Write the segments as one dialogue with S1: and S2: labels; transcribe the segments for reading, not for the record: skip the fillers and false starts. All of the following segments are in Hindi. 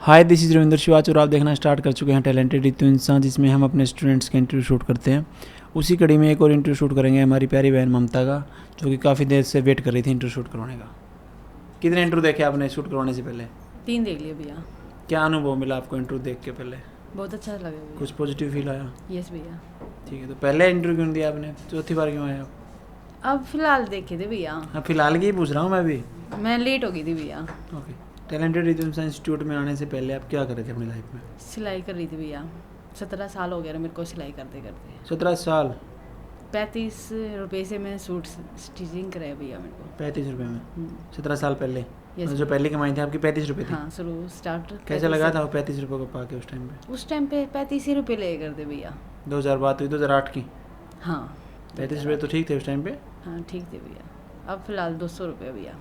S1: Hi, this is Ravinder Shivach और आप देखना स्टार्ट कर चुके हैं टैलेंटेड रितु इंसान, जिसमें हम अपने स्टूडेंट्स के इंटरव्यू शूट करते हैं। उसी कड़ी में एक और इंटरव्यू शूट करेंगे हमारी प्यारी बहन ममता का, जो कि काफ़ी देर से वेट कर रही थी इंटरव्यू शूट करवाने का। कितने इंटरव्यू देखे आपने शूट करवाने से पहले?
S2: 3 देख लिए भैया।
S1: क्या अनुभव मिला आपको इंटरव्यू देख के पहले?
S2: बहुत अच्छा लगा भैया।
S1: कुछ पॉजिटिव फील आया?
S2: यस भैया।
S1: ठीक है, तो पहले इंटरव्यू क्यों दिया आपने? चौथी बार क्यों आए आप?
S2: अब फिलहाल देखे थे भैया।
S1: हाँ, फिलहाल की ही पूछ रहा हूँ मैं भी।
S2: मैं लेट हो गई थी भैया।
S1: ओके, टैलेंटेड रितु इंसान इंस्टीट्यूट में आने से पहले आप क्या कर रहे थे अपनी लाइफ में?
S2: सिलाई कर रही थी भैया। 17 साल हो गया मेरे को सिलाई करते करते।
S1: 17 साल?
S2: 35 रुपये से मैं सूट स्टिचिंग कराया भैया मेरे को।
S1: 35 रुपये में? 17 साल पहले?
S2: यस
S1: जो पहली कमाई थी आपकी 35 रुपये थी?
S2: हाँ, शुरू स्टार्ट।
S1: कैसा लगा था वो 35 रुपये को पाके उस टाइम पे?
S2: उस टाइम पे 35 ही रुपये ले करते भैया।
S1: 2000 बात हुई 2008 की?
S2: हाँ,
S1: 35 रुपये तो ठीक थे उस टाइम पे?
S2: हाँ ठीक थे भैया। अब फिलहाल 200 रुपये भैया।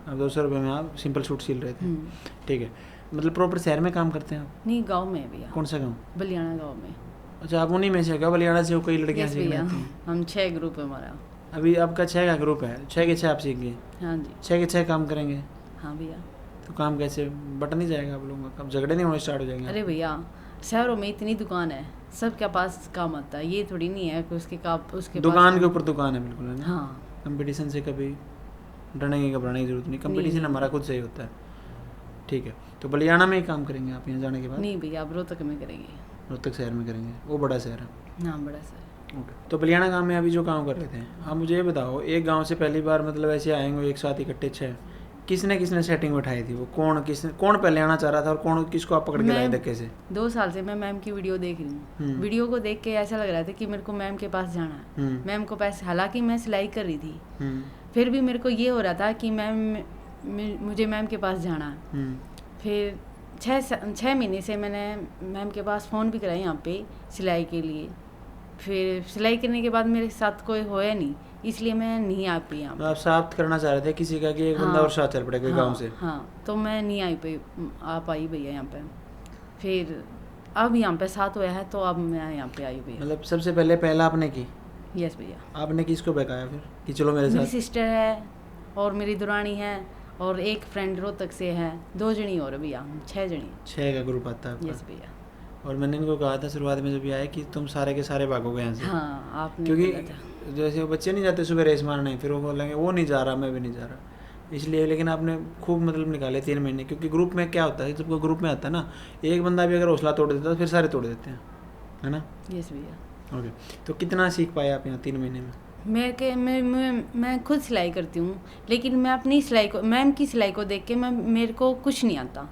S1: अब 200 रुपये में आप सिंपल सूट सिल रहे थे? ठीक है, मतलब प्रॉपर शहर में काम करते हैं आप?
S2: नहीं, गाँव में है भैया।
S1: कौन सा गाँव?
S2: बलियाना गाँव में।
S1: अच्छा, आप उन्हीं में से क्या? बलियाना से कई लड़कियाँ
S2: यस
S1: सीख
S2: भैया,
S1: लेती हैं?
S2: हम 6 ग्रुप है हमारा।
S1: अभी आपका 6 का ग्रुप है, 6 के 6 आप सीख गए?
S2: हाँ जी।
S1: 6 के 6 काम करेंगे?
S2: हाँ भैया।
S1: तो काम कैसे बट नहीं जाएगा आप लोगों का? कब झगड़े नहीं होने स्टार्ट हो जाएंगे?
S2: अरे भैया, शहरों में इतनी दुकान है, सबके पास काम आता है। ये थोड़ी नहीं है कि उसके काम उसके
S1: दुकान के ऊपर दुकान है, बिल्कुल है ना?
S2: हाँ।
S1: कंपटीशन से कभी डरने की घबराने की जरूरत नहीं, कंपटीशन हमारा खुद से ही होता है। ठीक है, तो बलियाना में ही काम करेंगे आप यहाँ जाने के बाद?
S2: नहीं भैया, अब रोहतक में करेंगे।
S1: रोहतक शहर में करेंगे? वो बड़ा शहर है।
S2: हाँ, बड़ा सर।
S1: ओके, तो बलियाना गांव में अभी जो काम कर रहे थे आप, मुझे ये बताओ, एक गांव से पहली बार मतलब ऐसे आएंगे एक साथ इकट्ठे 6, किसने सेटिंग बैठाई थी? वो कौन पहले आना चाह रहा था और कौन किसको आप पकड़ के लाए धक्के से?
S2: 2 साल से मैं मैम की वीडियो देख रही हूँ। वीडियो को देख के ऐसा लग रहा था कि मेरे को मैम के पास जाना है। मैम को पास, हालांकि मैं सिलाई कर रही थी, फिर भी मेरे को ये हो रहा था कि मुझे मैम के पास जाना है। फिर 6 महीने से मैंने मैम के पास फ़ोन भी कराया यहाँ पे सिलाई के लिए। फिर सिलाई करने के बाद मेरे साथ कोई होया नहीं, इसलिए मैं नहीं आ पाई यहाँ पे।
S1: आप साथ करना चाह रहे थे किसी का कि एक बंदा और साथ चल पड़ेगा गांव से?
S2: हाँ, तो मैं नहीं आ पाई भैया यहाँ पे। फिर अब यहाँ पे साथ हुआ है, तो अब मैं यहाँ पे आई भैया।
S1: मतलब सबसे पहला आपने की?
S2: यस भैया।
S1: आपने किसको बहकाया फिर कि चलो मेरे साथ?
S2: मेरी सिस्टर है और मेरी दुरानी है और एक फ्रेंड रोहतक से है। 2 जनी और भैया, 6 जनी।
S1: 6 का ग्रुप आता है आपका?
S2: यस भैया।
S1: और मैंने इनको कहा था शुरुआत में जब ये आए कि तुम सारे के सारे भागोगे यहाँ से।
S2: हाँ, आपने
S1: क्योंकि
S2: बोला था।
S1: जैसे वो बच्चे नहीं जाते सुबह रेस मारने, फिर वो बोलेंगे वो नहीं जा रहा, मैं भी नहीं जा रहा, इसलिए। लेकिन आपने खूब मतलब निकाले 3 महीने, क्योंकि ग्रुप में क्या होता है, जब वो ग्रुप में आता है ना, एक बंदा भी अगर हौसला तोड़ देता है तो फिर सारे तोड़ देते हैं, है ना?
S2: यस भैया।
S1: ओके, तो कितना सीख पाए आप यहाँ 3 महीने में?
S2: मैं खुद सिलाई करती हूँ, लेकिन मैं अपनी सिलाई को, मैम की सिलाई को देख के मेरे को कुछ नहीं आता।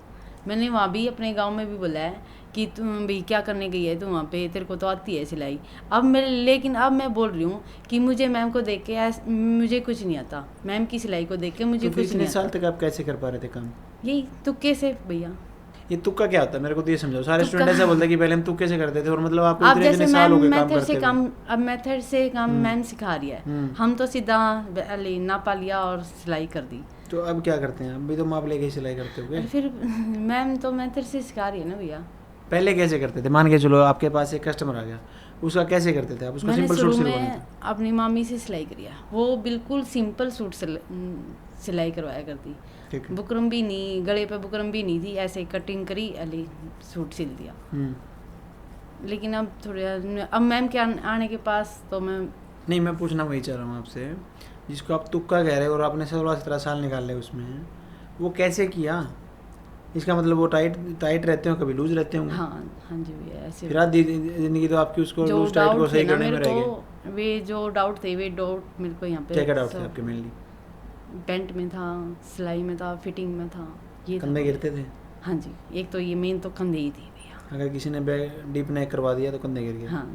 S2: मैंने वहाँ भी अपने गांव में भी बोला है कि तुम भी क्या करने गई है, तुम वहाँ पे, तेरे को तो आती है सिलाई। लेकिन अब मैं बोल रही हूँ कि मुझे मैम को देख के मुझे कुछ नहीं आता। मैम की सिलाई को देख के मुझे
S1: तो
S2: कुछ नहीं आता।
S1: साल तक आप कैसे कर पा रहे थे काम?
S2: यही तुक्के से भैया।
S1: ये तुक्का क्या होता है, मेरे को तो ये समझाओ। सारे स्टूडेंट ऐसा बोलते हैं कि पहले हम तुक्के से करते थे, और मतलब आप
S2: अब जैसे
S1: साल हो गए काम
S2: मेथड से
S1: करते
S2: काम, अब मेथड से काम मैम सिखा रही है। हम तो सीधा नापा लिया और सिलाई कर दी।
S1: तो अब क्या करते हैं? अब भी तो माप लेके सिलाई करते हो?
S2: फिर मैम तो मेथड से सिखा रही है ना भैया।
S1: पहले कैसे करते थे? मान के चलो आपके पास एक कस्टमर आ गया, उसका कैसे करते थे आप? उसको सिंपल सूट सिलवाते थे?
S2: अपनी मामी से सिलाई करिया, वो बिल्कुल सिंपल सूट सिलाई करवाया करती। बुकरम भी नहीं, गले पे बुकरम भी नहीं थी, ऐसे कटिंग करी, अली सूट सिल दिया। लेकिन अब अब मैम के आने के पास तो
S1: मैं पूछना वही चाह रहा हूँ आपसे, जिसको आप तुक्का कह रहे हो और आपने 16-17 साल निकाल रहे उसमें, वो कैसे किया? इसका मतलब वो टाइट रहते हो, कभी लूज रहते होंगे?
S2: हाँ जी भैया, ऐसे।
S1: फिर जिंदगी तो आपकी उसको लूज टाइट को सही करने में रह गए।
S2: वे जो डाउट थे, वे डाउट मेरे को यहाँ पे।
S1: क्या डाउट थे आपके मेनली?
S2: पेंट में था, सिलाई में था, फिटिंग में था। ये
S1: कंधे गिरते थे?
S2: हाँ जी, एक तो ये मेन तो कंधे ही थी भैया।
S1: अगर किसी ने डीप नेक करवा दिया तो कंधे गिर गए?
S2: हाँ।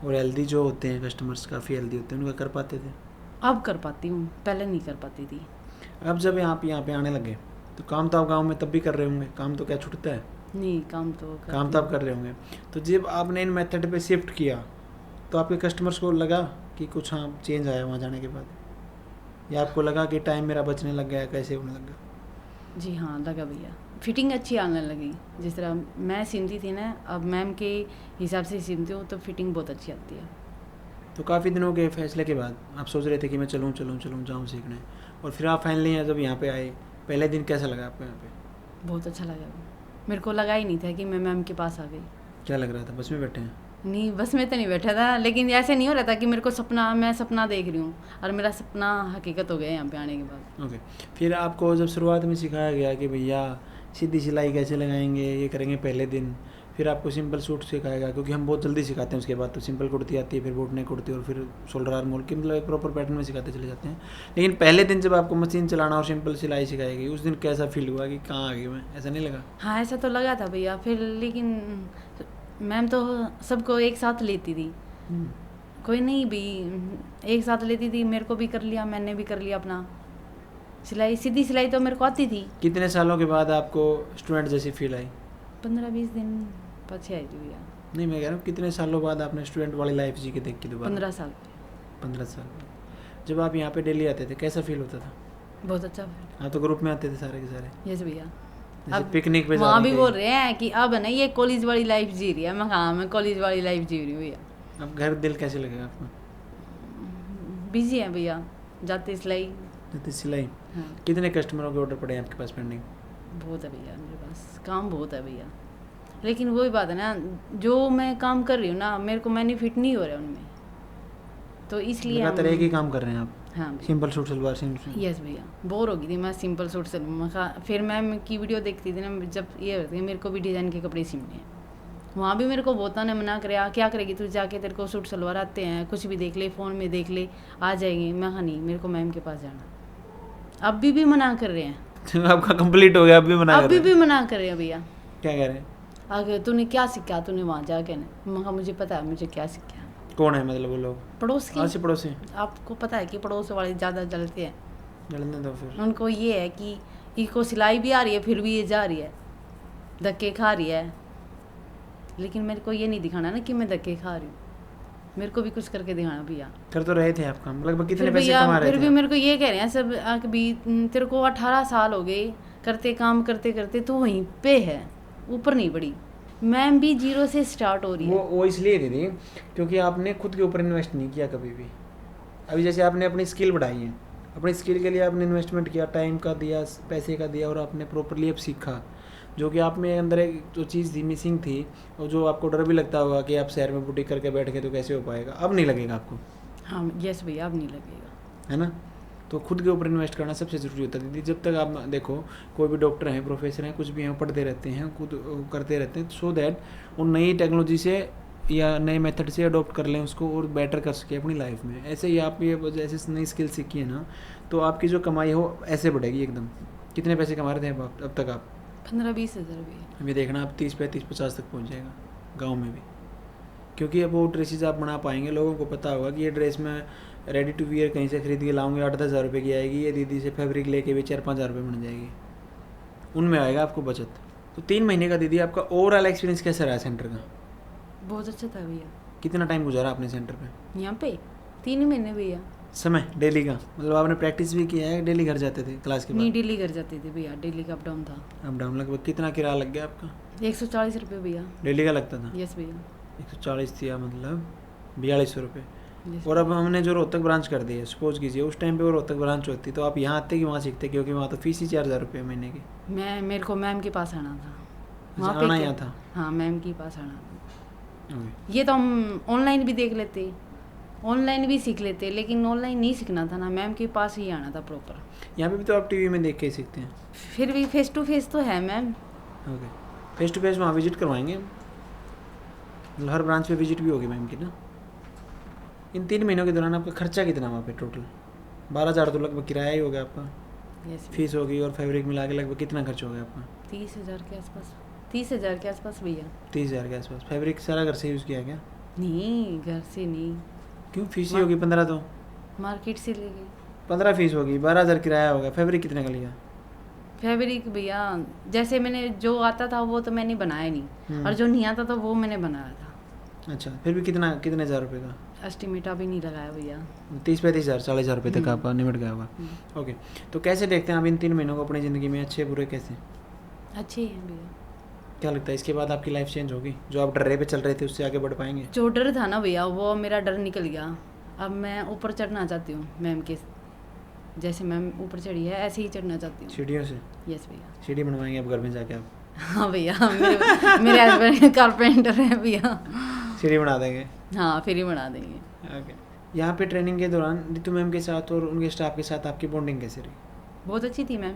S1: और हेल्दी जो होते हैं कस्टमर्स, काफ़ी हेल्दी होते हैं, उनका कर पाते थे?
S2: अब कर पाती हूँ, पहले नहीं कर पाती थी।
S1: अब जब यहाँ पे आने लगे तो काम तो आप गाँव में तब भी कर रहे होंगे, काम तो क्या छूटता है?
S2: नहीं, काम तो
S1: आप कर रहे होंगे। तो जब आपने इन मेथड पे शिफ्ट किया तो आपके कस्टमर्स को लगा कि कुछ हाँ चेंज आया वहाँ जाने के बाद, या आपको लगा कि टाइम मेरा बचने लग गया, कैसे होने लगा?
S2: जी हाँ, लगा भैया। फिटिंग अच्छी आने लगी, जिस तरह मैं सिलती थी ना, अब मैम के हिसाब से सिलती हूँ तो फिटिंग बहुत अच्छी आती है।
S1: तो काफ़ी दिनों के फैसले के बाद आप सोच रहे थे कि मैं चलूँ जाऊँ सीखने, और फिर आप फाइनली जब यहाँ पे आए, पहले दिन कैसा लगा आपको यहाँ पे?
S2: बहुत अच्छा लगा। मेरे को लगा ही नहीं था कि मैं मैम के पास आ गई।
S1: क्या लग रहा था, बस में बैठे हैं?
S2: नहीं, बस में तो नहीं बैठा था, लेकिन ऐसे नहीं हो रहा था कि मेरे को मैं सपना देख रही हूँ और मेरा सपना हकीकत हो गया यहाँ पे आने के बाद।
S1: ओके, फिर आपको जब शुरुआत में सिखाया गया कि भैया सीधी सिलाई कैसे लगाएंगे, ये करेंगे पहले दिन, फिर आपको सिंपल सूट सिखाया गया, क्योंकि हम बहुत जल्दी सिखाते हैं, उसके बाद तो सिंपल कुर्ती आती है, फिर बोट नेक कुर्ती और फिर शोल्डर आर्म होल की, मतलब एक प्रॉपर पैटर्न में सिखाते चले जाते हैं। लेकिन पहले दिन जब आपको मशीन चलाना और सिंपल सिलाई सिखाई गई, उस दिन कैसा फील हुआ कि कहाँ आ गई मैं, ऐसा नहीं लगा?
S2: हाँ, ऐसा तो लगा था भैया। फिर लेकिन मैम तो सबको एक साथ लेती थी, कोई नहीं भी एक साथ लेती थी। मेरे को भी कर लिया, मैंने भी कर लिया अपना सिलाई। सीधी सिलाई तो मेरे को आती थी।
S1: कितने सालों के बाद आपको स्टूडेंट जैसी फील आई?
S2: 15-20 दिन पीछे आई थी भैया।
S1: नहीं, मैं कह रहा हूँ कितने सालों बाद आपने स्टूडेंट वाली लाइफ जी के देख के दोबारा?
S2: 15 साल।
S1: 15 साल। जब आप यहाँ पे डेली आते थे कैसा फील होता था?
S2: बहुत अच्छा।
S1: हाँ, तो ग्रुप में आते थे सारे के सारे?
S2: यस भैया।
S1: अब पिकनिक पे
S2: वहाँ भी बोल रहे हैं कि अब नहीं ये कॉलेज वाली लाइफ जी रही है। मैं हाँ, मैं कॉलेज वाली लाइफ जी रही हूँ भैया।
S1: अब घर दिल कैसे लगेगा आपको?
S2: बिजी है भैया, जाते सिलाई।
S1: जाते सिलाई।
S2: हाँ,
S1: कितने कस्टमरों के ऑर्डर पड़े हैं आपके पास पेंडिंग?
S2: बहुत है भैया, मेरे पास काम बहुत है भैया। लेकिन वही बात है ना, जो मैं काम कर रही हूँ ना, मेरे को बेनिफिट नहीं हो रहा है उनमें, तो इसलिए
S1: लगातार एक ही काम कर रहे हैं आप?
S2: हाँ भैया।
S1: Simple suit salwar simple.
S2: Yes भैया, बोर हो गई थी मैं सिंपल सूट से। फिर मैम की वीडियो देखती थी ना, जब ये होती है मेरे को भी डिज़ाइन के कपड़े सिलने हैं, वहाँ भी मेरे को बहुत ने मना कराया, क्या करेगी तू जाके, तेरे को सूट सलवार आते हैं, कुछ भी देख ले, फ़ोन में देख ले, आ जाएगी। मैं कहा नहीं, मेरे को मैम के पास जाना। अब भी मना कर रहे हैं।
S1: आपका कंप्लीट हो गया, अब भी मना कर
S2: अभी
S1: रहे हैं?
S2: भी मना कर रहे हैं भैया।
S1: क्या कह रहे हैं?
S2: आगे तूने क्या सीखा, तूने वहाँ जाके ना। मैं कहा मुझे पता है मुझे क्या सीखा।
S1: कौन है मतलब वो लोग?
S2: पड़ोस की।
S1: आसी पड़ोसी?
S2: आपको पता है कि पड़ोस वाले ज़्यादा जलते हैं।
S1: जलने दो फिर।
S2: उनको ये है कि इसको सिलाई भी आ रही है, फिर भी ये जा रही है, धक्के खा रही है। लेकिन मेरे को ये नहीं दिखाना ना कि मैं धक्के खा रही हूँ, मेरे को भी कुछ करके दिखाना भैया।
S1: कर तो रहे थे आप काम, लगभग कितने
S2: फिर
S1: पैसे
S2: भैया
S1: कमा रहे
S2: फिर
S1: थे
S2: भी
S1: आप?
S2: मेरे को ये कह रहे हैं सब भी, तेरे को 18 साल हो गए करते काम करते करते, तो वहीं पे है, ऊपर नहीं बढ़ी। मैम भी 0 से स्टार्ट हो रही है।
S1: वो इसलिए दीदी क्योंकि आपने खुद के ऊपर इन्वेस्ट नहीं किया कभी भी। अभी जैसे आपने अपनी स्किल बढ़ाई है, अपनी स्किल के लिए आपने इन्वेस्टमेंट किया, टाइम का दिया, पैसे का दिया, और आपने प्रॉपरली अब सीखा, जो कि आप में अंदर एक जो चीज़ थी मिसिंग थी, और जो आपको डर भी लगता होगा कि आप शहर में बुटीक करके बैठ के तो कैसे हो पाएगा, अब नहीं लगेगा आपको,
S2: हाँ यस भैया, अब नहीं लगेगा।
S1: है ना? तो खुद के ऊपर इन्वेस्ट करना सबसे ज़रूरी होता है दीदी। जब तक आप देखो कोई भी डॉक्टर हैं, प्रोफेसर हैं, कुछ भी हैं, पढ़ते रहते हैं, खुद करते रहते हैं, सो दैट वो नई टेक्नोलॉजी से या नए मेथड से अडॉप्ट कर लें उसको और बेटर कर सके अपनी लाइफ में। ऐसे ही आप ये जैसे नई स्किल सीखी है ना, तो आपकी जो कमाई हो ऐसे बढ़ेगी एकदम। कितने पैसे कमा रहे थे अब तक आप?
S2: 15-20 हज़ार भैया।
S1: अभी देखना आप 30-35-50 तक पहुंच जाएगा गांव में भी, क्योंकि अब वो ड्रेसेस आप बना पाएंगे। लोगों को पता होगा कि ये ड्रेस मैं रेडी टू वियर कहीं से खरीद के लाऊंगी, 8-10 हज़ार रुपये की आएगी, ये दीदी से फैब्रिक लेके भी 4-5 हज़ार रुपये बन जाएगी, उनमें आएगा आपको बचत। तो 3 महीने का दीदी आपका ओवरऑल एक्सपीरियंस कैसा रहा सेंटर का?
S2: बहुत अच्छा था भैया।
S1: कितना टाइम गुजारा आपने सेंटर पे?
S2: यहाँ पे 3 महीने भैया।
S1: समय डेली का, मतलब आपने प्रैक्टिस भी किया है, डेली घर जाते थे क्लास के
S2: नहीं,
S1: बाद?
S2: डेली घर जाते थे भैया, डेली का अप डाउन था।
S1: अप डाउन लगभग कितना किराया लग गया आपका?
S2: 140 रुपये भैया।
S1: डेली का लगता था?
S2: यस भैया।
S1: 140 थी, मतलब 4200 रुपये।
S2: Yes,
S1: और अब हमने जो रोहतक ब्रांच कर दी है, सपोज कीजिए उस टाइम पे वो रोहतक ब्रांच होती तो आप यहाँ आते कि वहाँ सीखते, क्योंकि वहाँ तो फीस ही 4000 रुपये महीने की।
S2: मेरे को मैम के पास आना था।
S1: अच्छा, आना
S2: क्या-
S1: यहाँ था?
S2: हाँ, मैम के पास आना था।
S1: ओके।
S2: ये तो हम ऑनलाइन भी देख लेते, ऑनलाइन भी सीख लेते, लेकिन ऑनलाइन नहीं सीखना था ना, मैम के पास ही आना था प्रॉपर।
S1: यहाँ पे भी तो आप टीवी में देख के ही सीखते हैं?
S2: फिर भी फेस टू फेस तो है ma'am.
S1: Okay, face to face वहाँ विजिट करवाएंगे, मतलब हर ब्रांच पे विजिट भी होगी मैम की ना। इन 3 महीनों के दौरान आपका खर्चा कितना वहाँ पे टोटल? 12,000 तो लगभग किराया ही हो गया आपका,
S2: यस,
S1: फीस होगी और फैब्रिक मिला के लगभग कितना खर्च हो गया आपका?
S2: 30,000 के आसपास, 30,000 के आसपास भैया।
S1: 30,000 के आसपास। फैब्रिक सारा घर से यूज़ किया क्या?
S2: नहीं, घर से नहीं,
S1: क्यों, फीस ही होगी 15 तो?
S2: मार्केट से ले गए।
S1: 15 फीस होगी, 12,000 किराया होगा, फैब्रिक कितने का लिया?
S2: फैब्रिक भैया जैसे मैंने जो आता था वो तो मैंने बनाया नहीं, और जो नहीं आता था वो मैंने बनाया था।
S1: अच्छा, फिर भी कितने हज़ार रुपये का
S2: एस्टिमेट अभी नहीं लगाया भैया।
S1: 30-35 हज़ार, 40,000 रुपये तक आपका निमट गया होगा। ओके, तो कैसे देखते हैं आप इन 3 महीनों को अपनी ज़िंदगी में, अच्छे बुरे कैसे?
S2: अच्छे हैं भैया।
S1: क्या लगता है इसके बाद आपकी लाइफ चेंज होगी? जो आप डर्रे पे चल रहे थे उससे आगे बढ़ पाएंगे?
S2: जो डर था ना भैया, वो मेरा डर निकल गया। अब मैं ऊपर चढ़ना चाहती हूँ मैम के, जैसे मैम ऊपर चढ़ी है ऐसे ही चढ़ना चाहती हूँ।
S1: सीढ़ियों से?
S2: यस भैया।
S1: सीढ़ी बनवाएंगे आप घर में जाके आप?
S2: हाँ भैया, मेरे हस्बैंड कारपेंटर हैं भैया।
S1: सीढ़ी बना देंगे।
S2: हाँ, फ्री बना देंगे।
S1: ओके। यहाँ पे ट्रेनिंग के दौरान रितु मैम के साथ और उनके स्टाफ के साथ आपकी बॉन्डिंग कैसे रही?
S2: बहुत अच्छी थी मैम,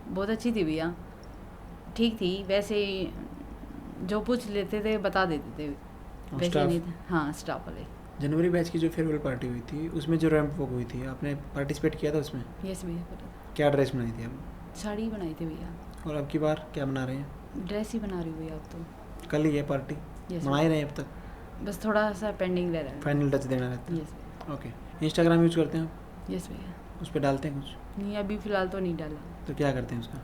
S2: बहुत अच्छी थी भैया, ठीक थी। वैसे जो पूछ लेते थे बता देते थे, वैसे
S1: स्टाफ?
S2: नहीं था। हाँ, स्टाफ वाले।
S1: जनवरी बैच की जो फेयरवेल पार्टी हुई थी उसमें जो रैंप वॉक हुई थी, आपने पार्टिसिपेट किया था उसमें?
S2: यस भैया, पता था।
S1: क्या ड्रेस बनाई थी आप?
S2: साड़ी बनाई थी भैया।
S1: और अब की बार क्या बना रहे हैं?
S2: ड्रेस ही बना रही हूँ भैया अब तो।
S1: कल ही है पार्टी?
S2: यस
S1: मना ही रहे हैं अब तक?
S2: बस थोड़ा सा पेंडिंग रह रहा है।
S1: फाइनल टच देना रहता है?
S2: यस भैया।
S1: ओके। इंस्टाग्राम यूज करते हैं आप?
S2: यस भैया।
S1: उस पर डालते हैं कुछ?
S2: नहीं, अभी फ़िलहाल तो नहीं डाला।
S1: तो क्या करते हैं उसका?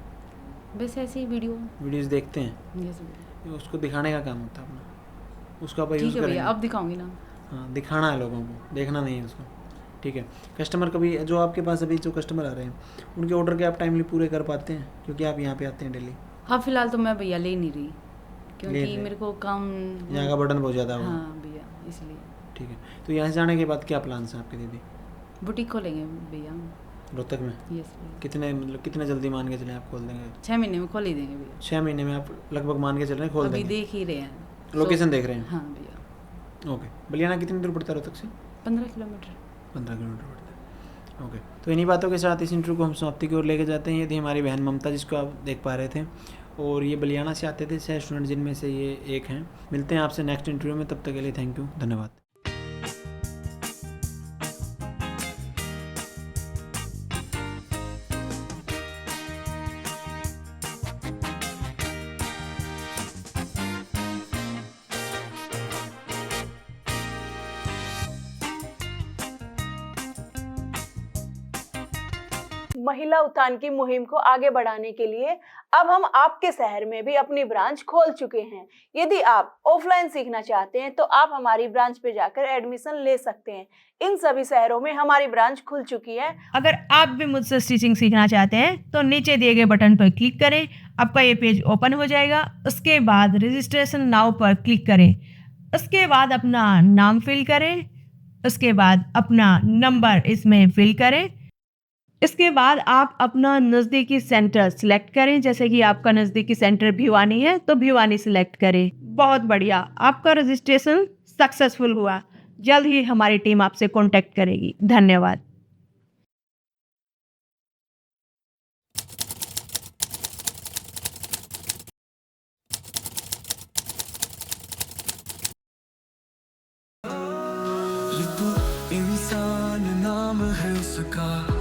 S2: बस ऐसे ही
S1: वीडियोस देखते हैं?
S2: यस भैया।
S1: उसको दिखाने का काम होता है अपना, उसका आप
S2: ठीक
S1: यूज़
S2: है
S1: करेंगे?
S2: भैया, अब दिखाऊंगी ना।
S1: हाँ, दिखाना है लोगों को, देखना नहीं है उसको। ठीक है। कस्टमर कभी जो आपके पास अभी जो कस्टमर आ रहे हैं उनके ऑर्डर के आप टाइमली पूरे कर पाते हैं, क्योंकि आप यहाँ पे आते हैं डेली?
S2: हाँ, फिलहाल तो मैं भैया ले नहीं रही,
S1: ले
S2: क्योंकि
S1: रहे।
S2: मेरे को काम।
S1: यहाँ का बर्डन बहुत ज़्यादा होगा।
S2: हाँ भैया, इसलिए।
S1: ठीक है। तो यहाँ से जाने के बाद क्या प्लान्स हैं आपके दीदी?
S2: बुटीक खोलेंगे भैया।
S1: रोहतक में?
S2: यस भैया।
S1: कितने जल्दी मान के चलें आप खोल देंगे?
S2: 6 महीने में खोल ही देंगे भैया।
S1: 6 महीने में आप लगभग मान के चल रहे हैं खोल
S2: अभी
S1: देंगे?
S2: देख ही रहे हैं।
S1: लोकेशन देख रहे हैं?
S2: हाँ भैया।
S1: ओके। बलियाना कितनी दूर पड़ता है रोहतक से?
S2: 15 किलोमीटर।
S1: 15 किलोमीटर पड़ता है। ओके। तो इन्हीं बातों के साथ इस इंटरव्यू को हम समाप्ति की ओर लेके जाते हैं। ये थी हमारी बहन ममता, जिसको आप देख पा रहे थे, और ये बलियाना से आते थे 6 स्टूडेंट, जिनमें से ये एक हैं। मिलते हैं आपसे नेक्स्ट इंटरव्यू में, तब तक के लिए थैंक यू, धन्यवाद।
S3: महिला उत्थान की मुहिम को आगे बढ़ाने के लिए अब हम आपके शहर में भी अपनी ब्रांच खोल चुके हैं। यदि आप ऑफलाइन सीखना चाहते हैं तो आप हमारी ब्रांच पे जाकर एडमिशन ले सकते हैं। इन सभी शहरों में हमारी ब्रांच खुल चुकी है।
S4: अगर आप भी मुझसे स्टिचिंग सीखना चाहते हैं तो नीचे दिए गए बटन पर क्लिक करें, आपका ये पेज ओपन हो जाएगा। उसके बाद रजिस्ट्रेशन नाउ पर क्लिक करें, उसके बाद अपना नाम फिल करें, उसके बाद अपना नंबर इसमें फिल करें। इसके बाद आप अपना नज़दीकी सेंटर सिलेक्ट करें। जैसे कि आपका नज़दीकी सेंटर भिवानी है तो भिवानी सिलेक्ट करें। बहुत बढ़िया, आपका रजिस्ट्रेशन सक्सेसफुल हुआ। जल्द ही हमारी टीम आपसे कांटेक्ट करेगी। धन्यवाद।
S5: इंसान नाम है उसका।